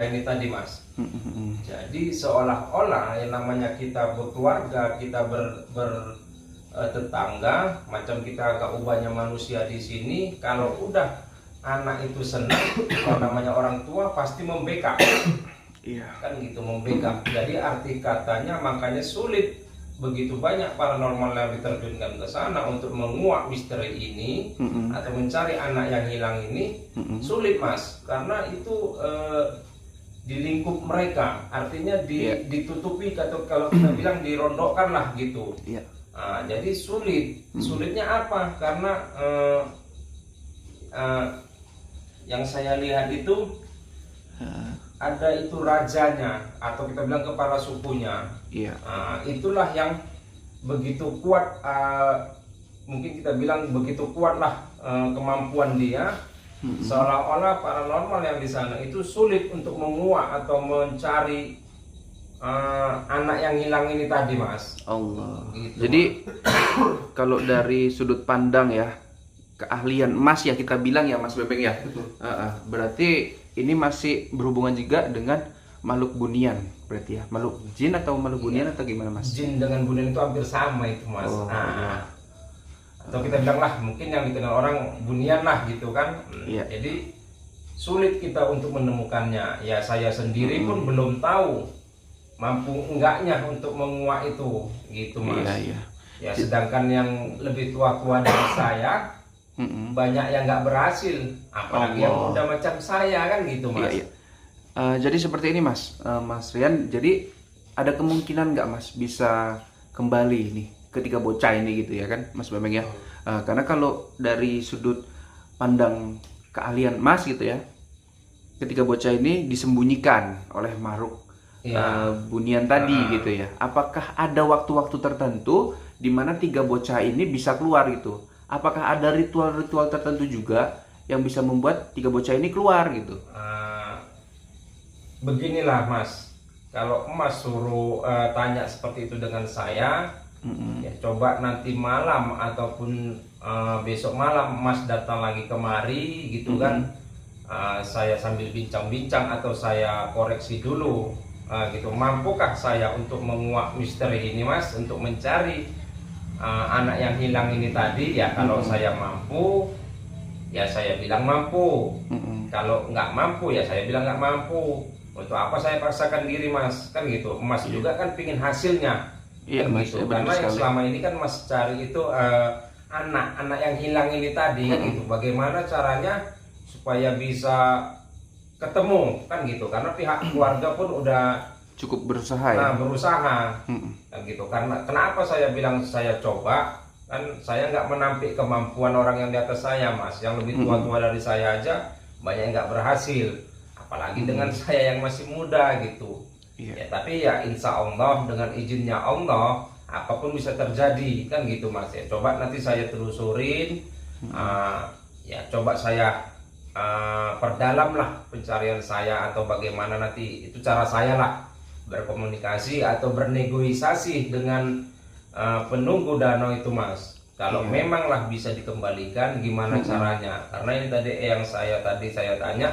mereka ini tadi, Mas. Jadi seolah-olah yang namanya kita berkeluarga, kita tetangga, macam kita agak ubahnya manusia di sini. Kalau udah anak itu senang, yang namanya orang tua pasti membackup. Iya. Kan gitu, membackup. Jadi arti katanya makanya sulit begitu banyak paranormal yang diterjunkan ke sana untuk menguak misteri ini atau mencari anak yang hilang ini. Sulit, Mas, karena itu di lingkup mereka, artinya ditutupi atau kalau kita bilang dirondokkan lah gitu. Jadi sulitnya apa? Karena yang saya lihat itu ada itu rajanya atau kita bilang kepala sukunya. Itulah yang begitu kuat, mungkin kita bilang begitu kuatlah kemampuan dia. Seolah-olah paranormal yang di sana itu sulit untuk menguak atau mencari anak yang hilang ini tadi, Mas. Allah. Gitu, jadi kalau dari sudut pandang ya, keahlian Mas ya, kita bilang ya Mas Bebeng ya. Berarti ini masih berhubungan juga dengan makhluk bunian berarti ya, makhluk jin atau makhluk bunian atau gimana, Mas? Jin dengan bunian itu hampir sama itu, Mas. Atau kita bilang lah mungkin yang dikenal orang bunian lah gitu kan. Jadi sulit kita untuk menemukannya. Ya saya sendiri pun belum tahu mampu enggaknya untuk menguak itu gitu, Mas. Ya sedangkan yang lebih tua-tua dari saya banyak yang nggak berhasil, apalagi yang muda macam saya kan gitu, Mas. Jadi seperti ini, Mas, Mas Rian. Jadi ada kemungkinan nggak, Mas, bisa kembali nih ketiga bocah ini gitu ya kan, Mas Bambang ya. Karena kalau dari sudut pandang keahlian Mas gitu ya, ketiga bocah ini disembunyikan oleh makhluk bunian tadi gitu ya. Apakah ada waktu-waktu tertentu di mana tiga bocah ini bisa keluar gitu? Apakah ada ritual-ritual tertentu juga yang bisa membuat tiga bocah ini keluar gitu? Beginilah, Mas, kalau Mas suruh tanya seperti itu dengan saya, ya coba nanti malam ataupun besok malam Mas datang lagi kemari gitu kan. Saya sambil bincang-bincang atau saya koreksi dulu gitu, mampukah saya untuk menguak misteri ini, Mas, untuk mencari anak yang hilang ini tadi. Ya kalau saya mampu, ya saya bilang mampu. Kalau nggak mampu, ya saya bilang nggak mampu. Untuk apa saya paksakan diri, Mas, kan gitu. Mas juga kan pingin hasilnya. Iya, kan Mas, gitu. Karena yang selama ini kan Mas cari itu anak-anak yang hilang ini tadi gitu. Bagaimana caranya supaya bisa ketemu kan gitu. Karena pihak keluarga pun udah cukup berusaha ya. Berusaha kan gitu. Karena kenapa saya bilang saya coba, kan saya nggak menampik kemampuan orang yang di atas saya, Mas. Yang lebih tua-tua dari saya aja banyak yang nggak berhasil, apalagi dengan saya yang masih muda gitu. Ya tapi ya insya Allah dengan izinnya Allah apapun bisa terjadi kan gitu, Mas. Ya coba nanti saya telusurin, ya coba saya perdalam lah pencarian saya, atau bagaimana nanti itu cara saya lah berkomunikasi atau bernegosiasi dengan penunggu danau itu, Mas. Kalau memanglah bisa dikembalikan, gimana caranya? Karena ini tadi yang saya tanya,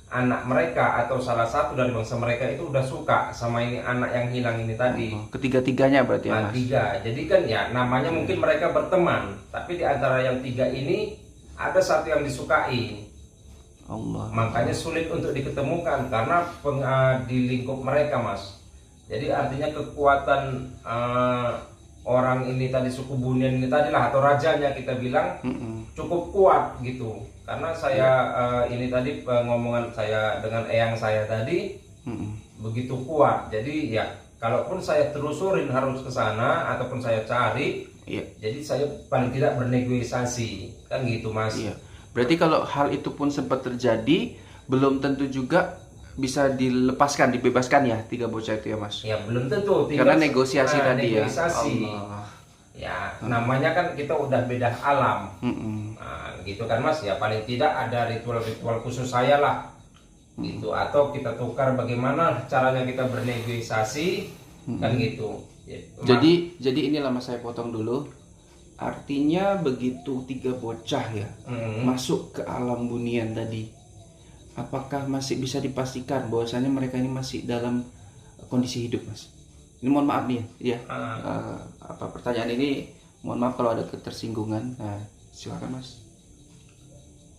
anak mereka atau salah satu dari bangsa mereka itu udah suka sama ini anak yang hilang ini tadi. Ketiga-tiganya berarti ya, Mas? Tiga. Jadi kan ya namanya mungkin mereka berteman, tapi di antara yang tiga ini ada satu yang disukai. Makanya sulit untuk diketemukan karena di lingkup mereka, Mas. Jadi artinya kekuatan orang ini tadi, suku bunian ini tadi lah, atau rajanya kita bilang cukup kuat gitu. Karena saya ini tadi ngomongan saya dengan eyang saya tadi begitu kuat. Jadi ya kalaupun saya telusurin harus ke sana ataupun saya cari, jadi saya paling tidak bernegosiasi kan gitu, Mas. Berarti kalau hal itu pun sempat terjadi, belum tentu juga bisa dilepaskan, dibebaskan ya tiga bocah itu ya, Mas? Ya belum tentu. Karena negosiasi tadi negosiasi. Ya namanya kan kita udah beda alam. Gitu kan, Mas. Ya paling tidak ada ritual-ritual khusus saya lah gitu, atau kita tukar bagaimana caranya kita bernegosiasi kan gitu ya. Jadi inilah, Mas, saya potong dulu. Artinya begitu tiga bocah ya masuk ke alam bunian tadi, apakah masih bisa dipastikan bahwasanya mereka ini masih dalam kondisi hidup, Mas? Ini mohon maaf nih ya. Pertanyaan ini mohon maaf kalau ada ketersinggungan. Nah, silakan Mas.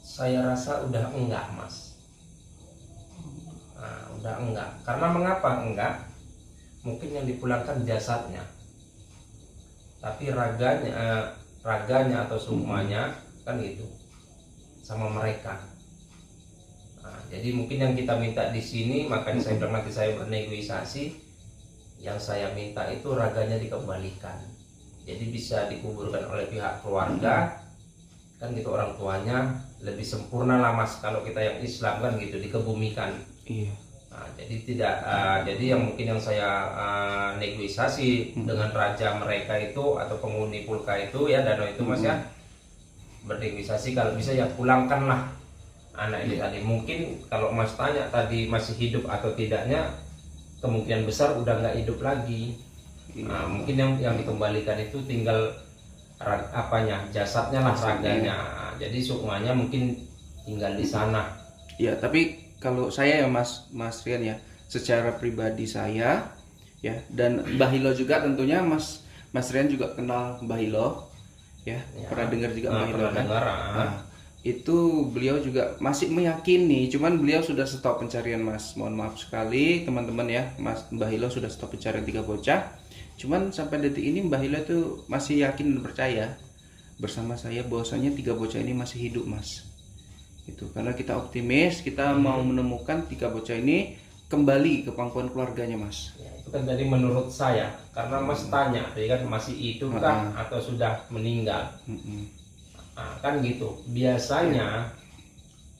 Saya rasa udah enggak, Mas. Udah enggak. Karena mengapa enggak? Mungkin yang dipulangkan jasadnya, tapi raganya atau sukmanya kan gitu sama mereka. Jadi mungkin yang kita minta di sini, makanya saya bilang nanti saya bernegosiasi. Yang saya minta itu raganya dikembalikan, jadi bisa dikuburkan oleh pihak keluarga, kan gitu, orang tuanya lebih sempurna lah Mas. Kalau kita yang Islam kan gitu, dikebumikan. Iya. Jadi tidak, jadi yang mungkin yang saya negosiasi dengan raja mereka itu atau penghuni Pulka itu ya, Danau itu Mas ya, bernegosiasi kalau bisa ya pulangkanlah anak ini tadi. Mungkin kalau Mas tanya tadi masih hidup atau tidaknya, kemungkinan besar udah nggak hidup lagi. Mungkin yang dikembalikan itu tinggal jasadnya lah, raganya. Jadi sukmanya mungkin tinggal di sana. Ya, tapi kalau saya ya Mas Rian ya, secara pribadi saya ya, dan Mbah Hilo juga tentunya Mas Rian juga kenal Mbah Hilo ya, pernah dengar juga Mbah Hilo kan? Itu beliau juga masih meyakini, cuman beliau sudah stop pencarian Mas. Mohon maaf sekali teman-teman ya, Mbah Hilo sudah stop pencarian 3 bocah. Cuman sampai detik ini Mbah Hilo itu masih yakin dan percaya bersama saya bahwasanya 3 bocah ini masih hidup Mas. Itu karena kita optimis, kita mau menemukan 3 bocah ini kembali ke pangkuan keluarganya Mas. Ya, itu kan dari menurut saya, karena Mas tanya, jadi kan masih hidup kah atau sudah meninggal. Kan gitu. Biasanya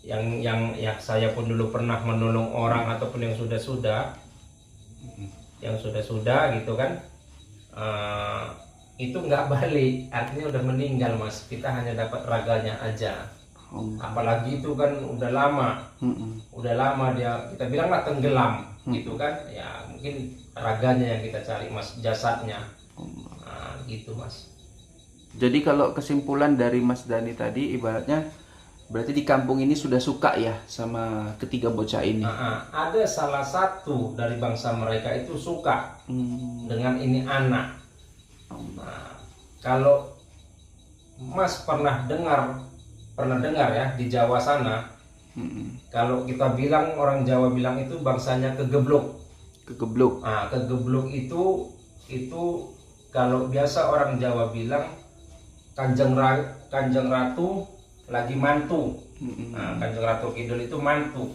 yang saya pun dulu pernah menolong orang ataupun yang sudah gitu kan, itu nggak balik, artinya udah meninggal Mas. Kita hanya dapat raganya aja. Apalagi itu kan udah lama dia, kita bilanglah tenggelam gitu kan ya, mungkin raganya yang kita cari Mas, jasadnya. Gitu Mas. Jadi kalau kesimpulan dari Mas Dani tadi, ibaratnya berarti di kampung ini sudah suka ya sama ketiga bocah ini. Ada salah satu dari bangsa mereka itu suka dengan ini anak. Kalau Mas pernah dengar ya di Jawa sana, kalau kita bilang, orang Jawa bilang itu bangsanya kegeblok. Kegeblok itu kalau biasa orang Jawa bilang Kanjeng Ratu lagi mantu. Kanjeng Ratu Kidul itu mantu.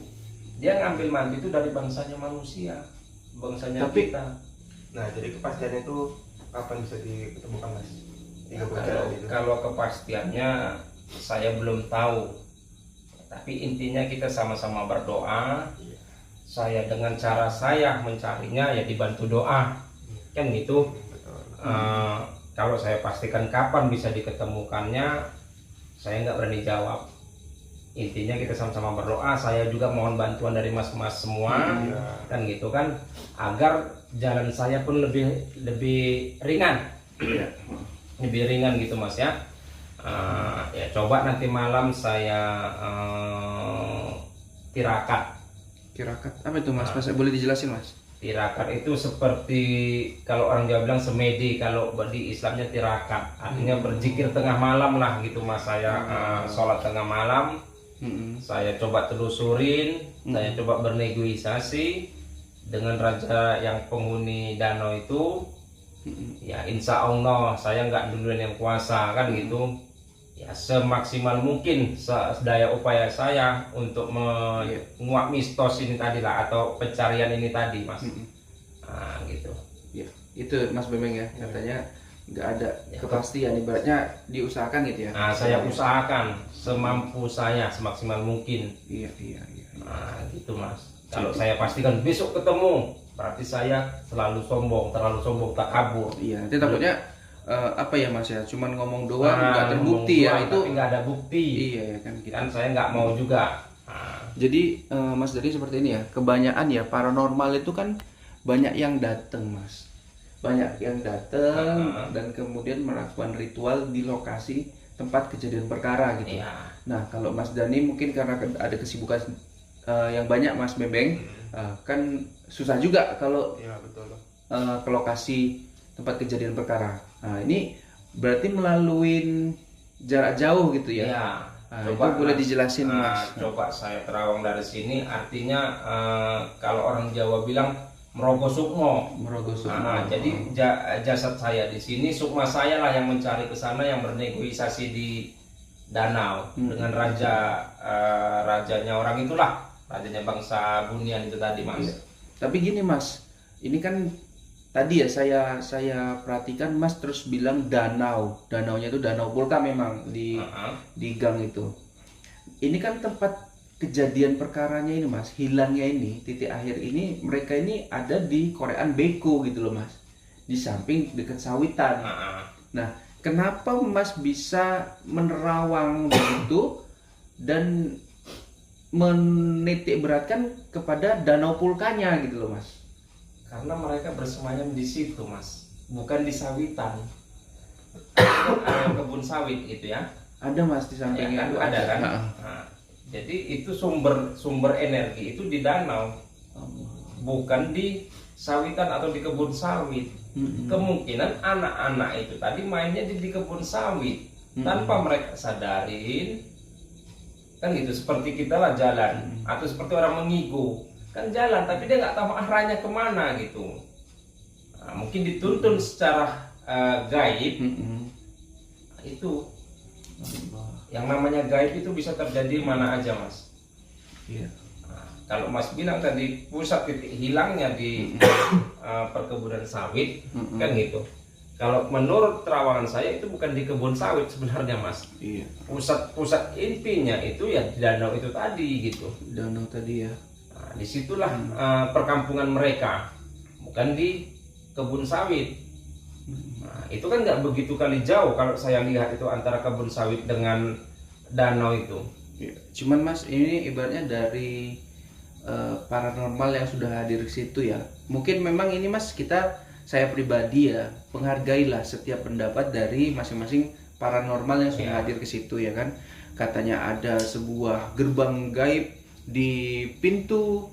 Dia ngambil mantu itu dari bangsanya manusia, bangsanya kita. Nah, jadi kepastiannya itu kapan bisa ditemukan Mas? Kalau kepastiannya saya belum tahu. Tapi intinya kita sama-sama berdoa. Saya dengan cara saya mencarinya ya dibantu doa. Kan gitu. Kalau saya pastikan kapan bisa diketemukannya, saya nggak berani jawab. Intinya kita sama-sama berdoa. Saya juga mohon bantuan dari mas-mas semua, kan gitu kan, agar jalan saya pun lebih ringan, lebih ringan gitu Mas ya. Ya coba nanti malam saya tirakat. Tirakat apa itu Mas? Boleh dijelasin Mas? Tirakat itu seperti kalau orang Jawa bilang semedi, kalau di Islamnya tirakat, artinya berzikir tengah malam lah gitu Mas. Saya sholat tengah malam, saya coba telusurin, saya coba bernegosiasi dengan raja yang penghuni danau itu. Ya insya Allah saya nggak duluan yang kuasa kan gitu. Ya semaksimal mungkin sedaya upaya saya untuk menguak mistos ini tadi lah, atau pencarian ini tadi Mas. Gitu. Ya, itu Mas Bemeng ya, katanya nggak ada kepastian, ibaratnya diusahakan gitu ya. Saya usahakan semampu saya, semaksimal mungkin. Iya. Gitu Mas. Kalau saya pastikan besok ketemu, berarti saya terlalu sombong tak kabur. Iya, nanti takutnya apa ya Mas ya, cuman ngomong doang nggak terbukti ya, itu nggak ada bukti. Iya ya kan, Kan saya nggak mau juga. Jadi Mas dari seperti ini ya, kebanyakan ya paranormal itu kan banyak yang datang Mas, banyak yang datang dan kemudian melakukan ritual di lokasi tempat kejadian perkara gitu. Iya. Nah kalau Mas Dani mungkin karena ada kesibukan yang banyak Mas Bembeng. Kan susah juga kalau Iya betul. ke lokasi tempat kejadian perkara. Nah, ini berarti melalui jarak jauh gitu ya? Iya. Itu boleh dijelasin Mas. Coba saya terawang dari sini, artinya kalau orang Jawa bilang merogoh sukmo. Merogoh Sukmo. Jadi jasad saya di sini, sukma saya lah yang mencari ke sana, yang bernegosiasi di danau dengan rajanya orang itulah, rajanya bangsa Bunian itu tadi Mas. Tapi gini Mas, ini kan tadi ya saya perhatikan Mas terus bilang danau, danaunya itu danau Pulka memang di gang itu. Ini kan tempat kejadian perkaranya ini Mas, hilangnya ini titik akhir ini, mereka ini ada di Korean Beko gitu loh Mas, di samping dekat Sawitan. Nah, kenapa Mas bisa menerawang begitu dan menitik beratkan kepada danau Pulkanya gitu loh Mas? Karena mereka bersemayam di situ Mas, bukan di Sawitan. Ada kebun sawit gitu ya. Ada Mas di sampingnya Ya, itu ada kan. Nah, Jadi itu sumber energi itu di danau, bukan di sawitan atau di kebun sawit. Kemungkinan anak-anak itu tadi mainnya di kebun sawit tanpa mereka sadarin, kan gitu. Seperti kita lah jalan, atau seperti orang mengigo kan jalan tapi dia nggak tahu arahnya kemana gitu. Mungkin dituntun secara gaib. Itu yang namanya gaib itu bisa terjadi mana aja Mas. Iya. Kalau Mas bilang tadi pusat titik hilangnya di perkebunan sawit, kan gitu. Kalau menurut terawangan saya itu bukan di kebun sawit sebenarnya Mas. Iya. Pusat intinya itu ya di danau itu tadi gitu. Danau tadi ya. Nah, disitulah perkampungan mereka, bukan di kebun sawit. Nah, itu kan nggak begitu kali jauh kalau saya lihat itu antara kebun sawit dengan danau itu. Iya. Cuman Mas ini ibaratnya dari paranormal yang sudah hadir ke situ ya. Mungkin memang ini Mas saya pribadi ya menghargailah setiap pendapat dari masing-masing paranormal yang sudah hadir ke situ ya kan. Katanya ada sebuah gerbang gaib di pintu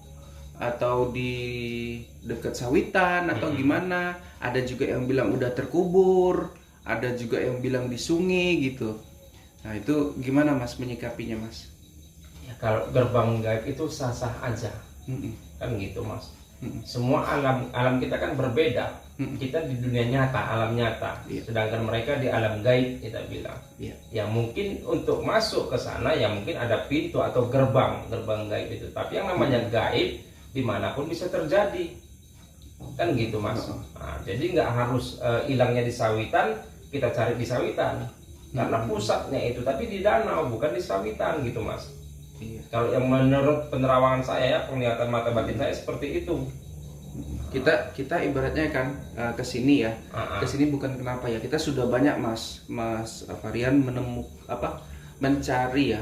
atau di dekat sawitan atau gimana. Ada juga yang bilang udah terkubur, ada juga yang bilang di sungai gitu. Nah itu gimana Mas menyikapinya Mas? Ya, kalau gerbang gaib itu sah-sah aja, kan gitu Mas. Semua alam kita kan berbeda. Kita di dunia nyata, alam nyata, sedangkan mereka di alam gaib kita bilang. Ya mungkin untuk masuk ke sana ya mungkin ada pintu atau gerbang gaib itu. Tapi yang namanya gaib dimanapun bisa terjadi, kan gitu Mas. Nah, jadi nggak harus hilangnya di sawitan kita cari di sawitan, karena pusatnya itu tapi di danau bukan di sawitan gitu Mas. Kalau yang menurut penerawangan saya ya, penglihatan mata batin saya seperti itu. Kita ibaratnya kan ke sini ya. Ke sini bukan kenapa ya. Kita sudah banyak Mas Varian mencari ya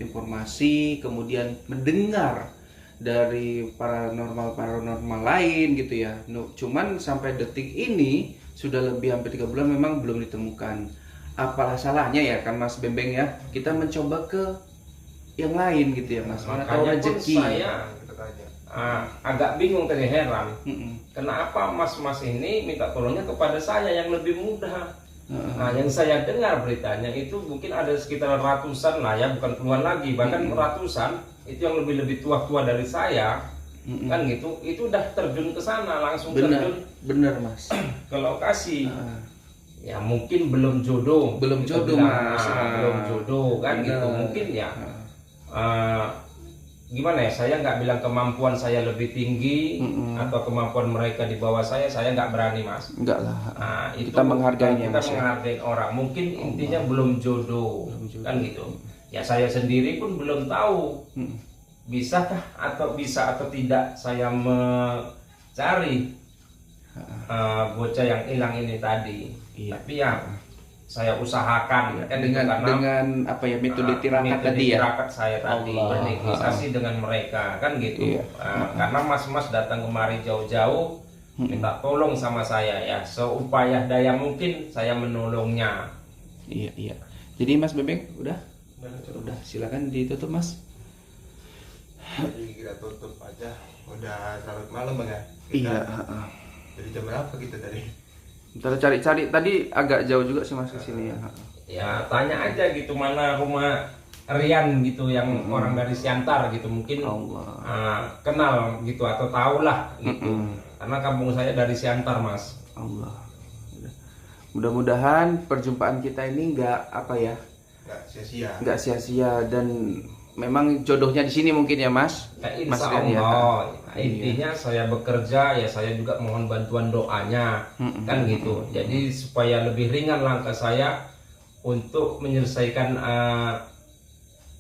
informasi, kemudian mendengar dari paranormal lain gitu ya. Cuman sampai detik ini sudah lebih hampir 3 bulan memang belum ditemukan. Apalah salahnya ya kan Mas Bembeng ya. Kita mencoba ke yang lain gitu ya Mas. Mana tahu rezeki. Saya agak bingung tadi, heran. Kenapa mas-mas ini minta tolongnya kepada saya yang lebih muda? Nah, yang saya dengar beritanya itu mungkin ada sekitar ratusan lah ya, bukan puluhan lagi, bahkan ratusan itu yang lebih tua dari saya, kan gitu. Itu udah terjun ke sana, langsung terjun. Bener Mas. Ke lokasi. Ya mungkin belum jodoh. Belum jodoh Mas. Belum jodoh kan gitu. Mungkin ya. Gimana ya, saya nggak bilang kemampuan saya lebih tinggi atau kemampuan mereka di bawah saya nggak berani Mas. Enggak lah. Nah, itu kita menghargai kita menghargai orang. Mungkin intinya belum jodoh, kan gitu. Ya saya sendiri pun belum tahu bisakah atau bisa atau tidak saya mencari bocah yang hilang ini tadi. Tapi ya saya usahakan kan dengan apa ya, metode tirakat tadi ya. Tirakat saya tadi bernegosiasi dengan mereka kan gitu. Karena mas-mas datang kemari jauh-jauh minta tolong sama saya ya, seupaya daya mungkin saya menolongnya. Iya. Jadi Mas Bembeng udah silakan ditutup Mas. Jadi kita tutup aja. Udah larut malam bang ya. Iya. Jadi jam berapa kita tadi? Ntar cari-cari tadi agak jauh juga sih mas ke sini ya. Ya tanya aja gitu mana rumah Rian gitu yang orang dari Siantar gitu mungkin Allah. kenal gitu atau tahu lah gitu. Karena kampung saya dari Siantar mas. Allah. Mudah-mudahan perjumpaan kita ini nggak apa ya, Nggak sia-sia. nggak sia-sia dan memang jodohnya di sini mungkin ya mas. Ya, Mas insya Rian, ya. Allah. Intinya saya bekerja ya saya juga mohon bantuan doanya kan gitu. Jadi supaya lebih ringan langkah saya untuk menyelesaikan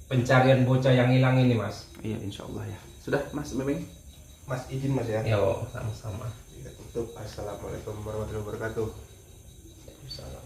pencarian bocah yang hilang ini mas. Iya insya Allah ya. Sudah mas Memeng. Mas izin mas ya. Yo sama-sama. Kita tutup. Assalamualaikum warahmatullahi wabarakatuh. Salam.